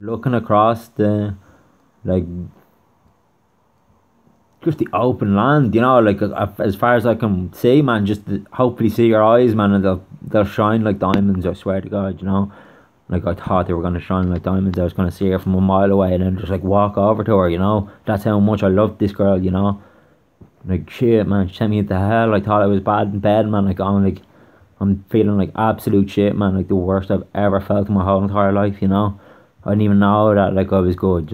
looking across the like just the open land, like as far as I can see, man. Just hopefully see your eyes, man, and they'll shine like diamonds. I swear to God. Like I thought they were gonna shine like diamonds. I was gonna see her from a mile away and then just like walk over to her. That's how much I loved this girl. Like shit, man, she sent me into hell. I thought I was bad in bed, man. I'm feeling like absolute shit, man. Like the worst I've ever felt in my whole entire life. I didn't even know that like I was good.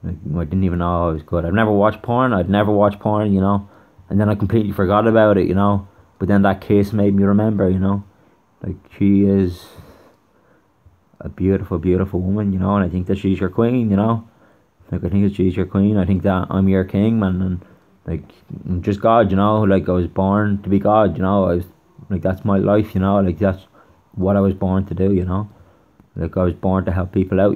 Like, I didn't even know I was good. I've never watched porn. I'd never watched porn. And then I completely forgot about it. But then that kiss made me remember. Like she is a beautiful, beautiful woman. And I think that she's your queen. Like I think that she's your queen. I think that I'm your king, man. And like I'm just God. Like I was born to be God. I was like that's my life. Like that's what I was born to do. Like I was born to help people out.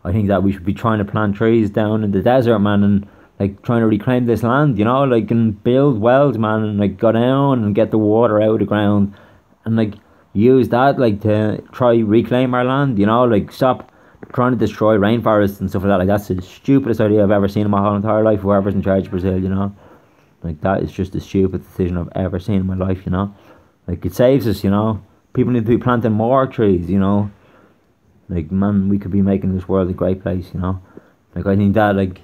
I think that we should be trying to plant trees down in the desert, man, and like trying to reclaim this land. Like and build wells, man, and like go down and get the water out of the ground, and like use that like to try reclaim our land. Like stop trying to destroy rainforests and stuff like that. Like that's the stupidest idea I've ever seen in my whole entire life. Whoever's in charge of Brazil. Like that is just the stupidest decision I've ever seen in my life. Like it saves us. People need to be planting more trees. Like man, we could be making this world a great place. Like I think that like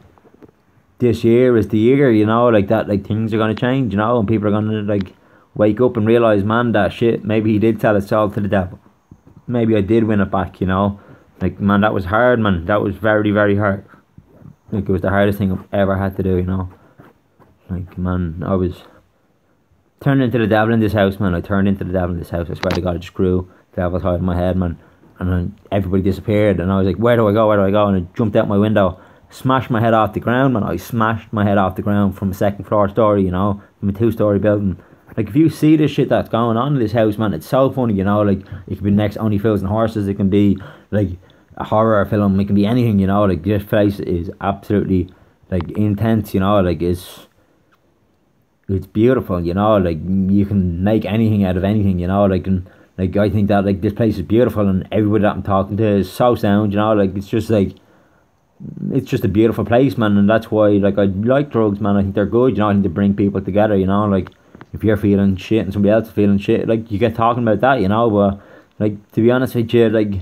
this year is the year. Like that like things are gonna change. And people are gonna like wake up and realize, man, that shit. Maybe he did sell his soul to the devil. Maybe I did win it back. Like man, that was hard, man. That was very, very hard. Like it was the hardest thing I've ever had to do. Like man, I was turned into the devil in this house, man. I turned into the devil in this house. I swear to God, I just grew the devil's heart in my head, man. And then everybody disappeared, and I was like, where do I go? Where do I go? And I jumped out my window, smashed my head off the ground, man. I smashed my head off the ground from a second floor story, from a 2-story building. Like if you see this shit that's going on in this house, man, it's so funny. Like it could be next Only Fools and Horses. It can be like a horror film. It can be anything. Like this place is absolutely like intense. Like it's beautiful. Like you can make anything out of anything. Like I think that like this place is beautiful, and everybody that I'm talking to is so sound. Like it's just a beautiful place, man. And that's why like I like drugs, man. I think they're good. I think they bring people together. Like if you're feeling shit and somebody else is feeling shit, like you get talking about that. But like to be honest with you, like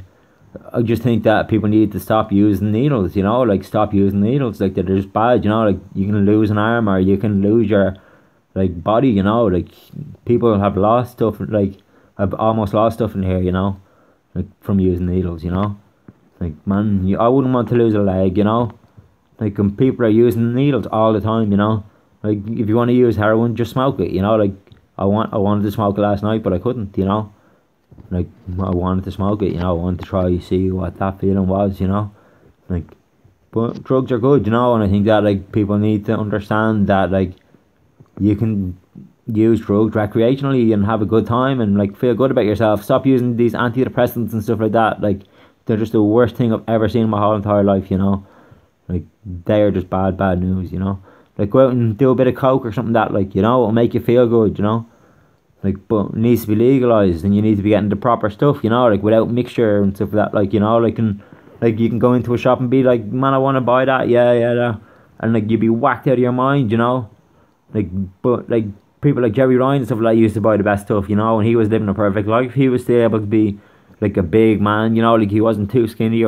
I just think that people need to stop using needles. Like stop using needles. Like they're just bad. Like you can lose an arm, or you can lose your like body. Like people have lost stuff. Like I've almost lost stuff in here. Like from using needles. Like man, I wouldn't want to lose a leg. Like people are using needles all the time. Like if you want to use heroin, just smoke it. Like I wanted to smoke it last night, but I couldn't. Like I wanted to smoke it. I wanted to try see what that feeling was. Like but drugs are good. And I think that like people need to understand that like you can use drugs recreationally and have a good time and like feel good about yourself. Stop using these antidepressants and stuff like that. Like they're just the worst thing I've ever seen in my whole entire life. Like they are just bad, bad news. Like go out and do a bit of coke or something that like will make you feel good. Like but it needs to be legalized, and you need to be getting the proper stuff. Like without mixture and stuff like that. Like and like you can go into a shop and be like, man, I want to buy that. Yeah. And like you'd be whacked out of your mind. Like but like people like Jerry Ryan and stuff like that used to buy the best stuff. And he was living a perfect life. He was still able to be like a big man. Like he wasn't too skinny